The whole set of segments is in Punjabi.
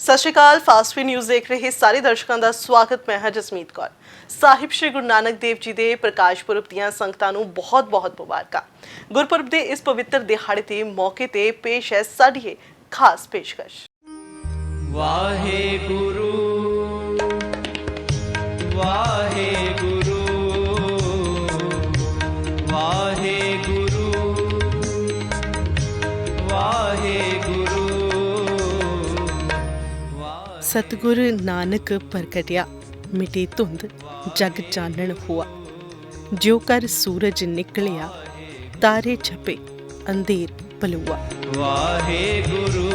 ਸਤਿ ਸ਼੍ਰੀ ਅਕਾਲ। ਫਾਸਟ ਵੀ ਨਿਊਜ਼ ਦੇਖ ਰਹੇ ਸਾਰੇ ਦਰਸ਼ਕਾਂ ਦਾ ਸਵਾਗਤ। ਮੈਂ ਹਾਂ ਜਸਮੀਤ ਕੌਰ। ਸਾਹਿਬ ਸ਼੍ਰੀ ਗੁਰੂ ਨਾਨਕ ਦੇਵ ਜੀ ਦੇ ਪ੍ਰਕਾਸ਼ ਪੁਰਬ ਦੀਆਂ ਸੰਗਤਾਂ ਨੂੰ ਬਹੁਤ-ਬਹੁਤ ਮੁਬਾਰਕਾਂ। ਗੁਰਪੁਰਬ ਦੇ ਇਸ ਪਵਿੱਤਰ ਦਿਹਾੜੇ ਦੇ ਮੌਕੇ ਤੇ ਪੇਸ਼ ਹੈ ਸਾਡੀ ਇਹ ਖਾਸ ਪੇਸ਼ਕਸ਼। ਵਾਹਿਗੁਰੂ ਵਾਹਿਗੁਰੂ ਵਾਹਿਗੁਰੂ ਵਾਹਿਗੁਰੂ। सतगुर नानक प्रगटिया मिटे धुंध जग चानण हुआ। जो कर सूरज निकलिया तारे छपे अंधेर पलुआ। वाहेगुरु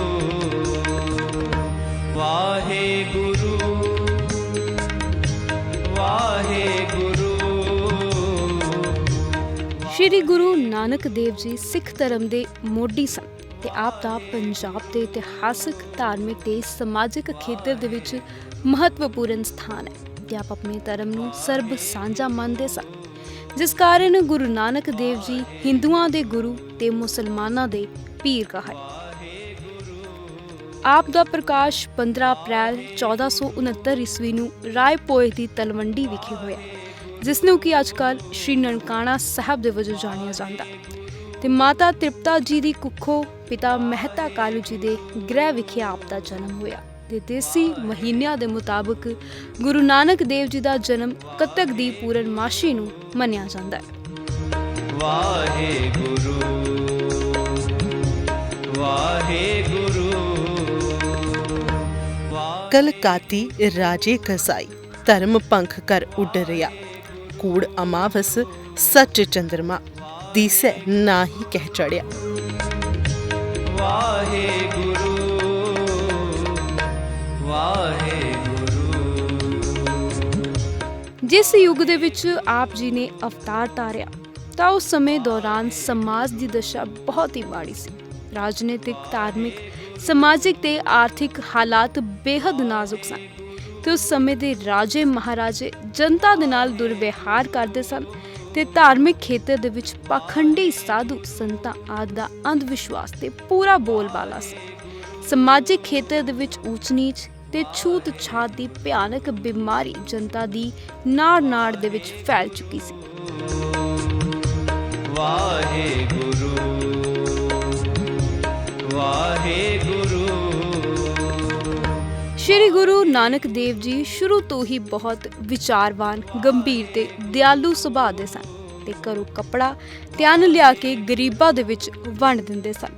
वाहेगुरु वाहेगुरु। श्री गुरु नानक देव जी सिख धर्म के मोਢੀ ਸਨ ਤੇ ਆਪ ਦਾ ਪੰਜਾਬ ਦੇ ਇਤਿਹਾਸਕ, ਧਾਰਮਿਕ ਤੇ ਸਮਾਜਿਕ ਖੇਤਰ ਦੇ ਵਿੱਚ ਮਹੱਤਵਪੂਰਨ ਸਥਾਨ ਹੈ ਤੇ ਆਪ ਆਪਣੇ ਧਰਮ ਨੂੰ ਸਰਬ ਸਾਂਝਾ ਮੰਨਦੇ ਸਨ, ਜਿਸ ਕਾਰਨ ਗੁਰੂ ਨਾਨਕ ਦੇਵ ਜੀ ਹਿੰਦੂਆਂ ਦੇ ਗੁਰੂ ਤੇ ਮੁਸਲਮਾਨਾਂ ਦੇ ਪੀਰ ਕਹਾਏ। ਆਪ ਦਾ ਪ੍ਰਕਾਸ਼ 15 ਅਪ੍ਰੈਲ 1469 ਈਸਵੀ ਨੂੰ ਰਾਏ ਭੋਏ ਦੀ ਤਲਵੰਡੀ ਵਿਖੇ ਹੋਇਆ, ਜਿਸ ਨੂੰ ਕਿ ਅੱਜ ਕੱਲ੍ਹ ਸ਼੍ਰੀ ਨਨਕਾਣਾ ਸਾਹਿਬ ਦੇ ਵਜੋਂ ਜਾਣਿਆ ਜਾਂਦਾ ਤੇ ਮਾਤਾ ਤ੍ਰਿਪਤਾ ਜੀ ਦੀ ਕੁੱਖੋਂ ਪਿਤਾ ਮਹਿਤਾ ਕਾਲੂ ਜੀ ਦੇ ਗ੍ਰਹਿ ਵਿਖੇ ਆਪ ਦਾ ਜਨਮ ਹੋਇਆ ਤੇ ਦੇਸੀ ਮਹੀਨਿਆਂ ਦੇ ਮੁਤਾਬਕ ਗੁਰੂ ਨਾਨਕ ਦੇਵ ਜੀ ਦਾ ਜਨਮ ਕੱਤਕ ਦੀ ਪੂਰਨਮਾਸ਼ੀ ਨੂੰ ਮੰਨਿਆ ਜਾਂਦਾ ਹੈ। ਵਾਹਿਗੁਰੂ ਵਾਹਿਗੁਰੂ। कलकाती राजे कसाई धर्म पंख कर उड़ रिया। कूड़ अमावस सच चंद्रमा दिसै ना ही कह चढ़िया। वाहेगुरु वाहेगुरु। ਜਿਸ ਯੁੱਗ ਦੇ ਵਿੱਚ ਆਪ ਜੀ ਨੇ ਅਵਤਾਰ ਧਾਰਿਆ ਤਾਂ ਉਸ ਸਮੇਂ ਦੌਰਾਨ ਸਮਾਜ ਦੀ ਦਸ਼ਾ ਬਹੁਤ ਹੀ ਮਾੜੀ ਸੀ। ਰਾਜਨੀਤਿਕ, ਧਾਰਮਿਕ, ਸਮਾਜਿਕ ਤੇ ਆਰਥਿਕ ਹਾਲਾਤ ਬੇਹੱਦ ਨਾਜ਼ੁਕ ਸਨ ਤੇ ਉਸ ਸਮੇਂ ਦੇ ਰਾਜੇ ਮਹਾਰਾਜੇ ਜਨਤਾ ਦੇ ਨਾਲ ਦੁਰਵਿਵਹਾਰ ਕਰਦੇ ਸਨ ਤੇ ਧਾਰਮਿਕ ਖੇਤਰ ਦੇ ਵਿੱਚ ਪਾਖੰਡੀ ਸਾਧੂ ਸੰਤਾਂ ਆਦਿ ਦਾ ਅੰਧ ਵਿਸ਼ਵਾਸ ਤੇ ਪੂਰਾ ਬੋਲਬਾਲਾ ਸੀ। ਸਮਾਜਿਕ ਖੇਤਰ ਦੇ ਵਿੱਚ ਊਚ ਨੀਚ ਤੇ ਛੂਤ ਛਾਤ ਦੀ ਭਿਆਨਕ ਬਿਮਾਰੀ ਜਨਤਾ ਦੀ ਨਾੜ ਦੇ ਵਿੱਚ ਫੈਲ ਚੁੱਕੀ ਸੀ। ਵਾਹਿਗੁਰੂ ਵਾਹਿਗੁਰੂ। ਸ਼੍ਰੀ ਗੁਰੂ ਨਾਨਕ ਦੇਵ ਜੀ ਸ਼ੁਰੂ ਤੋਂ ਹੀ ਬਹੁਤ ਵਿਚਾਰਵਾਨ, ਗੰਭੀਰ ਤੇ ਦਿਆਲੂ ਸੁਭਾਅ ਦੇ ਸਨ ਤੇ ਘਰੋਂ ਕੱਪੜਾ ਤੇ ਅੰਨ ਲਿਆ ਕੇ ਗਰੀਬਾਂ ਦੇ ਵਿੱਚ ਵੰਡ ਦਿੰਦੇ ਸਨ।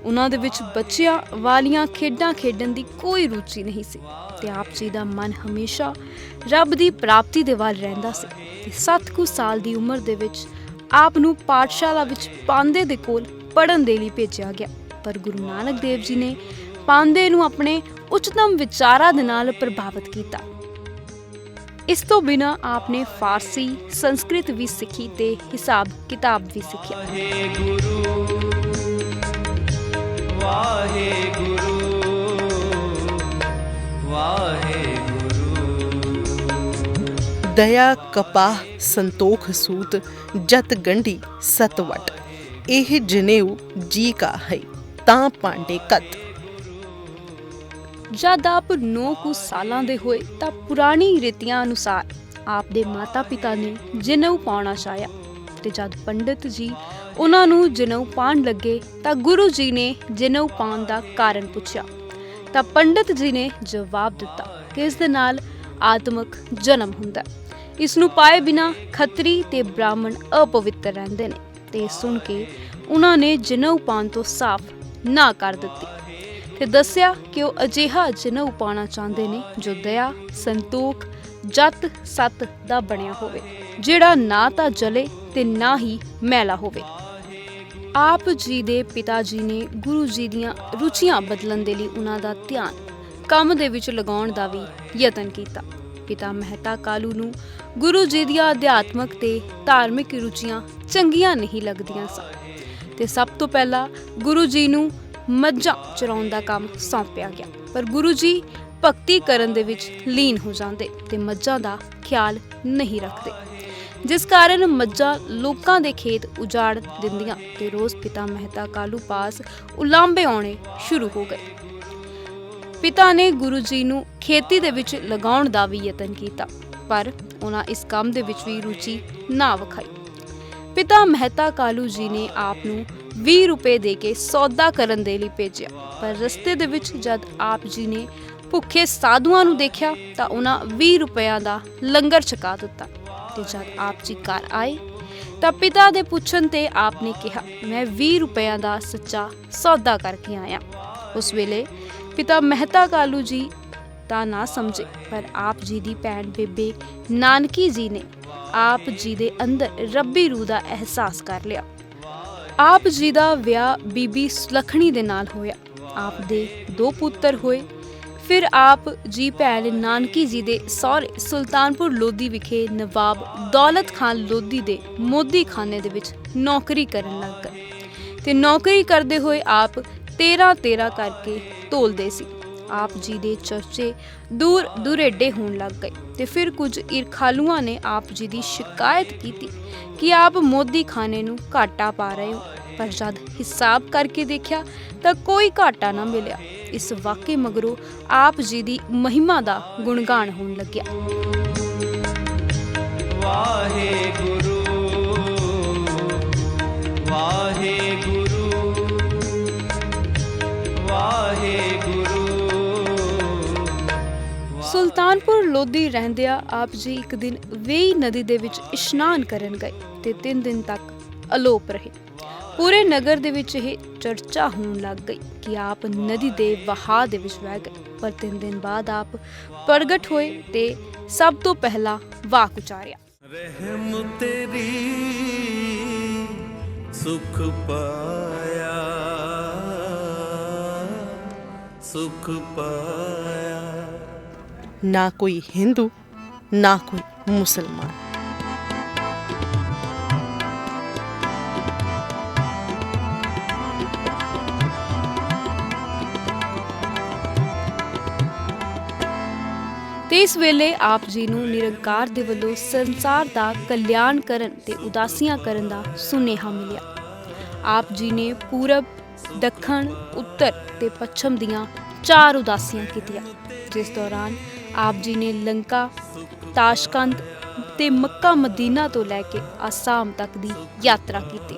ਉਹਨਾਂ ਦੇ ਵਿੱਚ ਬੱਚਿਆਂ ਵਾਲੀਆਂ ਖੇਡਾਂ ਖੇਡਣ ਦੀ ਕੋਈ ਰੁਚੀ ਨਹੀਂ ਸੀ ਤੇ ਆਪ ਜੀ ਦਾ ਮਨ ਹਮੇਸ਼ਾ ਰੱਬ ਦੀ ਪ੍ਰਾਪਤੀ ਦੇ ਵੱਲ ਰਹਿੰਦਾ ਸੀ ਤੇ 7 ਕੁ ਸਾਲ ਦੀ ਉਮਰ ਦੇ ਵਿੱਚ ਆਪ ਨੂੰ ਪਾਠਸ਼ਾਲਾ ਵਿੱਚ ਪਾਂਦੇ ਦੇ ਕੋਲ ਪੜ੍ਹਨ ਦੇ ਲਈ ਭੇਜਿਆ ਗਿਆ, ਪਰ ਗੁਰੂ ਨਾਨਕ ਦੇਵ ਜੀ ਨੇ ਪਾਂਦੇ ਨੂੰ ਆਪਣੇ ਉੱਚਤਮ ਵਿਚਾਰਾਂ ਦੇ ਨਾਲ ਪ੍ਰਭਾਵਿਤ ਕੀਤਾ। ਇਸ ਤੋਂ ਬਿਨਾਂ ਆਪ ਨੇ ਫਾਰਸੀ, ਸੰਸਕ੍ਰਿਤ ਵੀ ਸਿੱਖੀ ਤੇ ਹਿਸਾਬ ਕਿਤਾਬ ਵੀ ਸਿੱਖਿਆ। ਵਾਹਿਗੁਰੂ ਵਾਹਿਗੁਰੂ। दया कपाह संतोख सूत जत गंढी सतवट। एह जनेऊ जी का है तां पांडे कत। ਜਦ ਆਪ 9 ਕੁ ਸਾਲਾਂ ਦੇ ਹੋਏ ਤਾਂ ਪੁਰਾਣੀ ਰੀਤੀਆਂ ਅਨੁਸਾਰ ਆਪ ਦੇ ਮਾਤਾ ਪਿਤਾ ਨੇ ਜਨੇਊ ਪਾਉਣਾ ਚਾਹਿਆ ਤੇ ਜਦ ਪੰਡਿਤ ਜੀ ਉਹਨਾਂ ਨੂੰ ਜਨੇਊ ਪਾਉਣ ਲੱਗੇ ਤਾਂ ਗੁਰੂ ਜੀ ਨੇ ਜਨੇਊ ਪਾਉਣ ਦਾ ਕਾਰਨ ਪੁੱਛਿਆ ਤਾਂ ਪੰਡਿਤ ਜੀ ਨੇ ਜਵਾਬ ਦਿੱਤਾ ਕਿ ਇਸ ਦੇ ਨਾਲ ਆਤਮਿਕ ਜਨਮ ਹੁੰਦਾ। ਇਸ ਨੂੰ ਪਾਏ ਬਿਨਾਂ ਖੱਤਰੀ ਤੇ ਬ੍ਰਾਹਮਣ ਅਪਵਿੱਤਰ ਰਹਿੰਦੇ ਨੇ ਤੇ ਸੁਣ ਕੇ ਉਹਨਾਂ ਨੇ ਜਨੇਊ ਪਾਉਣ ਤੋਂ ਸਾਫ਼ ਨਾ ਕਰ ਦਿੱਤੀ ਤੇ ਦੱਸਿਆ ਕਿ ਉਹ ਅਜਿਹਾ ਜਨੇਊ ਪਾਉਣਾ ਚਾਹੁੰਦੇ ਨੇ ਜੋ ਦਇਆ, ਸੰਤੋਖ, ਜਤ, ਸਤ ਦਾ ਬਣਿਆ ਹੋਵੇ, ਜਿਹੜਾ ਨਾ ਤਾਂ ਜਲੇ ਤੇ ਨਾ ਹੀ ਮੈਲਾ ਹੋਵੇ। ਆਪ ਜੀ ਦੇ ਪਿਤਾ ਜੀ ਨੇ ਗੁਰੂ ਜੀ ਦੀਆਂ ਰੁਚੀਆਂ ਬਦਲਣ ਦੇ ਲਈ ਉਹਨਾਂ ਦਾ ਧਿਆਨ ਕੰਮ ਦੇ ਵਿੱਚ ਲਗਾਉਣ ਦਾ ਵੀ ਯਤਨ ਕੀਤਾ। ਪਿਤਾ ਮਹਿਤਾ ਕਾਲੂ ਨੂੰ ਗੁਰੂ ਜੀ ਦੀਆਂ ਅਧਿਆਤਮਕ ਤੇ ਧਾਰਮਿਕ ਰੁਚੀਆਂ ਚੰਗੀਆਂ ਨਹੀਂ ਲੱਗਦੀਆਂ ਸਨ ਤੇ ਸਭ ਤੋਂ ਪਹਿਲਾਂ ਗੁਰੂ ਜੀ ਨੂੰ ਮੱਝਾਂ ਚਰਾਉਣ ਦਾ ਕੰਮ ਸੌਂਪਿਆ ਗਿਆ, ਪਰ ਗੁਰੂ ਜੀ ਭਗਤੀ ਕਰਨ ਦੇ ਵਿੱਚ ਲੀਨ ਹੋ ਜਾਂਦੇ ਤੇ ਮੱਝਾਂ ਦਾ ਖਿਆਲ ਨਹੀਂ ਰੱਖਦੇ, ਜਿਸ ਕਾਰਨ ਮੱਝਾਂ ਲੋਕਾਂ ਦੇ ਖੇਤ ਉਜਾੜ ਦਿੰਦੀਆਂ ਤੇ ਰੋਜ਼ ਪਿਤਾ ਮਹਿਤਾ ਕਾਲੂ ਪਾਸ ਉਲਾਂਭੇ ਆਉਣੇ ਸ਼ੁਰੂ ਹੋ ਗਏ। ਪਿਤਾ ਨੇ ਗੁਰੂ ਜੀ ਨੂੰ ਖੇਤੀ ਦੇ ਵਿੱਚ ਲਗਾਉਣ ਦਾ ਵੀ ਯਤਨ ਕੀਤਾ, ਪਰ ਉਹਨਾਂ ਇਸ ਕੰਮ ਦੇ ਵਿੱਚ ਵੀ ਰੁਚੀ ਨਾ ਵਿਖਾਈ। ਪਿਤਾ ਮਹਿਤਾ ਕਾਲੂ ਜੀ ਨੇ ਆਪ ਨੂੰ 20 ਰੁਪਏ ਦੇ ਕੇ ਸੌਦਾ ਕਰਨ ਦੇ ਲਈ ਭੇਜਿਆ, ਪਰ ਰਸਤੇ ਦੇ ਵਿੱਚ ਜਦ ਆਪ ਜੀ ਨੇ ਭੁੱਖੇ ਸਾਧੂਆਂ ਨੂੰ ਦੇਖਿਆ ਤਾਂ ਉਹਨਾਂ 20 ਰੁਪਇਆਂ ਦਾ ਲੰਗਰ ਛਕਾ ਦਿੱਤਾ। ਤੇ ਜਦ ਆਪ ਜੀ ਘਰ ਆਏ ਤਾਂ ਪਿਤਾ ਦੇ ਪੁੱਛਣ ਤੇ ਆਪ ਨੇ ਕਿਹਾ, ਮੈਂ 20 ਰੁਪਇਆਂ ਦਾ ਸੱਚਾ ਸੌਦਾ ਕਰਕੇ ਆਇਆ। ਉਸ ਵੇਲੇ ਪਿਤਾ ਮਹਿਤਾ ਕਾਲੂ ਜੀ ਤਾਂ ਨਾ ਸਮਝੇ, ਪਰ ਆਪ ਜੀ ਦੀ ਭੈਣ ਬੇਬੇ ਨਾਨਕੀ ਜੀ ਨੇ ਆਪ ਜੀ ਦੇ ਅੰਦਰ ਰੱਬੀ ਰੂਹ ਦਾ ਅਹਿਸਾਸ ਕਰ ਲਿਆ। ਆਪ ਜੀ ਦਾ ਵਿਆਹ ਬੀਬੀ ਸੁਲੱਖਣੀ ਦੇ ਨਾਲ ਹੋਇਆ। ਆਪ ਦੇ 2 ਪੁੱਤਰ ਹੋਏ। ਫਿਰ ਆਪ ਜੀ ਭੈਣ ਨਾਨਕੀ ਜੀ ਦੇ ਸਹੁਰੇ ਸੁਲਤਾਨਪੁਰ ਲੋਧੀ ਵਿਖੇ ਨਵਾਬ ਦੌਲਤ ਖਾਨ ਲੋਧੀ ਦੇ ਮੋਦੀ ਖਾਨੇ ਦੇ ਵਿੱਚ ਨੌਕਰੀ ਕਰਨ ਲੱਗ ਗਏ ਤੇ ਨੌਕਰੀ ਕਰਦੇ ਹੋਏ ਆਪ 13 ਕਰਕੇ ਤੋਲਦੇ ਸੀ। ਆਪ ਜੀ ਦੇ ਚਰਚੇ ਦੂਰ ਦੁਰੇਡੇ ਹੋਣ ਲੱਗ ਗਏ ਤੇ ਫਿਰ ਕੁਝ ਈਰਖਾਲੂਆਂ ਨੇ ਆਪ ਜੀ ਦੀ ਸ਼ਿਕਾਇਤ ਕੀਤੀ ਕਿ ਆਪ ਮੋਦੀ ਖਾਨੇ ਨੂੰ ਘਾਟਾ ਪਾ ਰਹੇ ਹੋ, ਪਰ ਜਦ ਹਿਸਾਬ ਕਰਕੇ ਦੇਖਿਆ ਤਾਂ ਕੋਈ ਘਾਟਾ ਨਾ ਮਿਲਿਆ। ਇਸ ਵਾਕੇ ਮਗਰੋਂ ਆਪ ਜੀ ਦੀ ਮਹਿਮਾ ਦਾ ਗੁਣਗਾਨ ਹੋਣ ਲੱਗਿਆ। ਵਾਹਿਗੁਰੂ ਵਾਹਿਗੁਰੂ ਵਾਹਿਗੁਰੂ। ਸੁਲਤਾਨਪੁਰ ਲੋਧੀ ਰਹਿੰਦਿਆਂ ਆਪ ਜੀ ਇੱਕ ਦਿਨ ਵੇਈ ਨਦੀ ਦੇ ਵਿੱਚ ਇਸ਼ਨਾਨ ਕਰਨ ਗਏ ਤੇ 3 ਦਿਨ ਤੱਕ ਅਲੋਪ ਰਹੇ। ਪੂਰੇ ਨਗਰ ਦੇ ਵਿੱਚ ਇਹ ਚਰਚਾ ਹੋਣ ਲੱਗ ਗਈ ਕਿ ਆਪ ਨਦੀ ਦੇ ਵਹਾਅ ਦੇ ਵਿੱਚ ਵਹਿ ਗਏ, ਪਰ 3 ਦਿਨ ਬਾਅਦ ਆਪ ਪ੍ਰਗਟ ਹੋਏ ਤੇ ਸਭ ਤੋਂ ਪਹਿਲਾਂ ਵਾਕ ਉਚਾਰਿਆ। ਰਹਿਮ ਤੇਰੀ ਸੁਖ ਪਾਇਆ, ਸੁਖ ਪਾਇਆ। ਨਾ ਕੋਈ ਹਿੰਦੂ ਨਾ ਕੋਈ ਮੁਸਲਮਾਨ। ਤੇ ਇਸ ਵੇਲੇ ਆਪ ਜੀ ਨੂੰ ਨਿਰੰਕਾਰ ਦੇ ਵੱਲੋਂ ਸੰਸਾਰ ਦਾ ਕਲਿਆਣ ਕਰਨ ਤੇ ਉਦਾਸੀਆਂ ਕਰਨ ਦਾ ਸੁਨੇਹਾ ਮਿਲਿਆ। ਆਪ ਜੀ ਨੇ ਪੂਰਬ, ਦੱਖਣ, ਉੱਤਰ ਤੇ ਪੱਛਮ ਦੀਆਂ 4 ਉਦਾਸੀਆਂ ਕੀਤੀਆਂ, ਜਿਸ ਦੌਰਾਨ ਆਪ ਜੀ ਨੇ ਲੰਕਾ, ਤਾਸ਼ਕੰਦ ਤੇ ਮੱਕਾ ਮਦੀਨਾ ਤੋਂ ਲੈ ਕੇ ਆਸਾਮ ਤੱਕ ਦੀ ਯਾਤਰਾ ਕੀਤੀ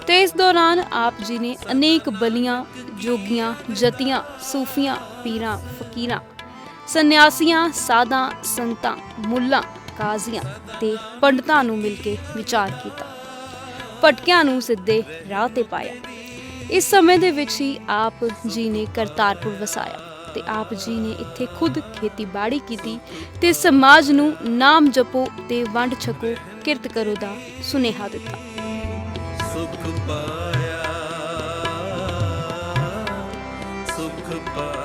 ਤੇ ਇਸ ਦੌਰਾਨ ਆਪ ਜੀ ਨੇ ਅਨੇਕ ਬਲੀਆਂ, ਜੋਗੀਆਂ, ਜਤੀਆਂ, ਸੂਫੀਆਂ, ਪੀਰਾਂ, ਫਕੀਰਾਂ, ਸੰਨਿਆਸੀਆਂ, ਸਾਧਾਂ, ਸੰਤਾਂ, ਮੁੱਲਾਂ, ਕਾਜ਼ੀਆਂ ਤੇ ਪੰਡਤਾਂ ਨੂੰ ਮਿਲ ਕੇ ਵਿਚਾਰ ਕੀਤਾ, ਭਟਕਿਆਂ ਨੂੰ ਸਿੱਧੇ ਰਾਹ ਤੇ ਪਾਇਆ। ਇਸ ਸਮੇਂ ਦੇ ਵਿੱਚ ਹੀ ਆਪ ਜੀ ਨੇ ਕਰਤਾਰਪੁਰ ਵਸਾਇਆ ਤੇ ਆਪ ਜੀ ਨੇ ਇੱਥੇ ਖੁਦ ਖੇਤੀਬਾੜੀ ਕੀਤੀ ਤੇ ਸਮਾਜ ਨੂੰ ਨਾਮ ਜਪੋ ਤੇ ਵੰਡ ਛਕੋ, ਕਿਰਤ ਕਰੋ ਦਾ ਸੁਨੇਹਾ ਦਿੱਤਾ। ਸੁਖ ਪਾਇਆ, ਸੁਖ ਪਾਇਆ।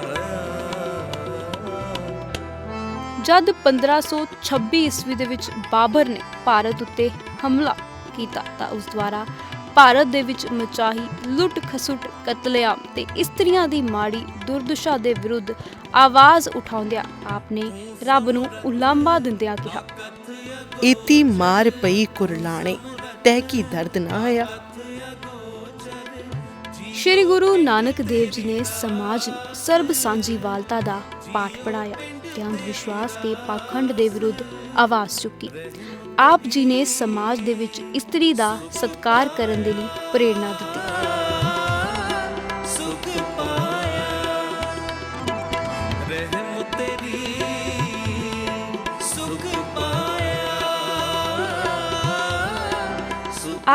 ਜਦ 1526 ਈਸਵੀ ਦੇ ਵਿੱਚ ਬਾਬਰ ਨੇ ਭਾਰਤ ਉੱਤੇ ਹਮਲਾ ਕੀਤਾ ਤਾਂ ਉਸ ਦੁਆਰਾ ਭਾਰਤ ਦੇ ਵਿੱਚ ਮਚਾਹੀ ਲੁੱਟ ਖਸੁੱਟ, ਕਤਲੇਆਮ ਤੇ ਇਸਤਰੀਆਂ ਦੀ ਮਾੜੀ ਦੁਰਦਸ਼ਾ ਦੇ ਵਿਰੁੱਧ ਆਵਾਜ਼ ਉਠਾਉਂਦਿਆਂ ਆਪ ਨੇ ਰੱਬ ਨੂੰ ਉਲਾਂਭਾ ਦਿੰਦਿਆਂ ਕਿਹਾ, ਇਤੀ ਮਾਰ ਪਈ ਕੁਰਲਾਣੇ ਤਹਿ ਕੀ ਦਰਦ ਨਾ ਆਇਆ। ਸ਼੍ਰੀ ਗੁਰੂ ਨਾਨਕ ਦੇਵ ਜੀ ਨੇ ਸਮਾਜ ਨੂੰ ਸਰਬ ਸਾਂਝੀਵਾਲਤਾ ਦਾ ਪਾਠ ਪੜਾਇਆ ਤੇ ਅੰਧ ਵਿਸ਼ਵਾਸ ਤੇ ਪਾਖੰਡ ਦੇ ਵਿਰੁੱਧ ਆਵਾਜ਼ ਚੁੱਕੀ। ਆਪ ਜੀ ਨੇ ਸਮਾਜ ਦੇ ਵਿੱਚ ਇਸਤਰੀ ਦਾ ਸਤਿਕਾਰ ਕਰਨ ਦੇ ਲਈ ਪ੍ਰੇਰਣਾ ਦਿੱਤੀ। ਸੁਖ ਪਾਇਆ, ਰਹਿਮ ਤੇਰੀ ਸੁਖ ਪਾਇਆ।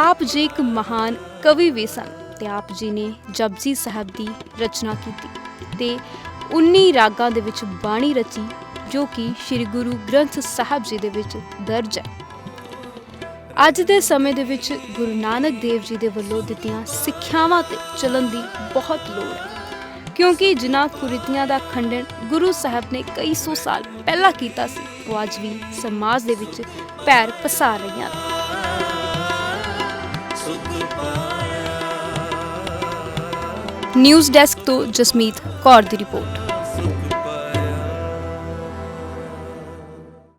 ਆਪ ਜੀ ਇੱਕ ਮਹਾਨ ਕਵੀ ਵੀ ਸਨ ਤੇ ਆਪ ਜੀ ਨੇ ਜਪਜੀ ਸਾਹਿਬ ਦੀ ਰਚਨਾ ਕੀਤੀ ਤੇ 19 ਰਾਗਾਂ ਦੇ ਵਿੱਚ ਬਾਣੀ ਰਚੀ, ਜੋ ਕਿ ਸ੍ਰੀ ਗੁਰੂ ਗ੍ਰੰਥ ਸਾਹਿਬ ਜੀ ਦੇ ਵਿੱਚ ਦਰਜ ਹੈ। ਅੱਜ ਦੇ ਸਮੇਂ ਦੇ ਵਿੱਚ ਗੁਰੂ ਨਾਨਕ ਦੇਵ ਜੀ ਦੇ ਵੱਲੋਂ ਦਿੱਤੀਆਂ ਸਿੱਖਿਆਵਾਂ ਤੇ ਚੱਲਣ ਦੀ ਬਹੁਤ ਲੋੜ ਹੈ, ਕਿਉਂਕਿ ਜਿਨ੍ਹਾਂ ਕੁਰੀਤੀਆਂ ਦਾ ਖੰਡਨ ਗੁਰੂ ਸਾਹਿਬ ਨੇ ਕਈ ਸੌ ਸਾਲ ਪਹਿਲਾਂ ਕੀਤਾ ਸੀ, ਉਹ ਅੱਜ ਵੀ ਸਮਾਜ ਦੇ ਵਿੱਚ ਪੈਰ ਪਸਾਰ ਰਹੀਆਂ ਨੇ। ਨਿਊਜ਼ ਡੈਸਕ ਤੋਂ ਜਸਮੀਤ ਕੌਰ ਦੀ ਰਿਪੋਰਟ।